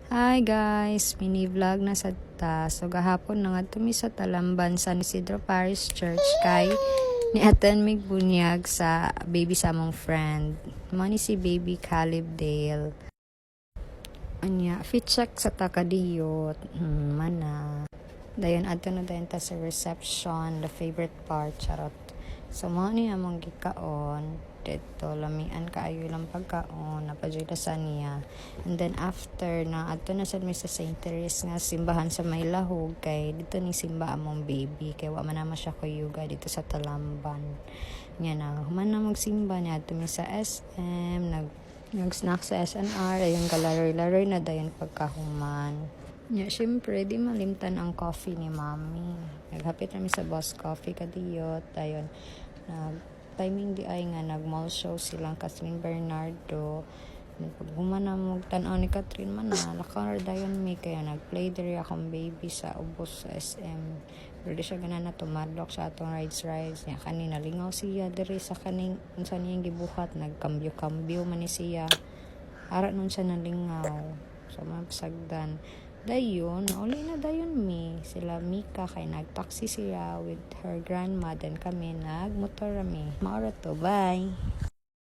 Hi guys, mini vlog na sa ta. So gahapon na nga tumi sa Talamban San Isidro Parish Church kay ni atan mig bunyag sa baby sa mong friend. Mani si baby Caleb Dale. Anya, fit check sa takadiyot. Mana. Dayon ato na dayon ta sa reception, the favorite part, charot. So mo ni among gikaon dito lamian kaayo lang pagkaon napadyoy sa niya, and then after na ato na sad mi sa St. Therese nga simbahan sa may lahog kay dito ni simba among baby kay wa man naman siya kuyuga dito sa Talamban nya na human na magsimba niya ato mi sa SM nag-snack sa SNR ayun galaroy-laroy na dayon pagkahuman. Nya syempre di malimtan ang coffee ni mami, naghapit kami sa Boss Coffee kadiyot dayon timing di ay nga nag-mall show silang Catherine Bernardo. Pag humana mo tan-aw ni Catherine man na lakar dayon mi kaya nag-play diri akong baby sa ubos sa SM. Pero di siya gana na tumadlok sa atong rides nya kanina lingaw siya diri sa kaning unsa niyang gibuhat nagkambyo man ni siya. Ara nun siya nalingaw. So mapsagdan dayon, uli na dayon mi. Sila Mika kay nagtaxi siya with her grandma. Then kami nagmotor mi. Maura to, bye!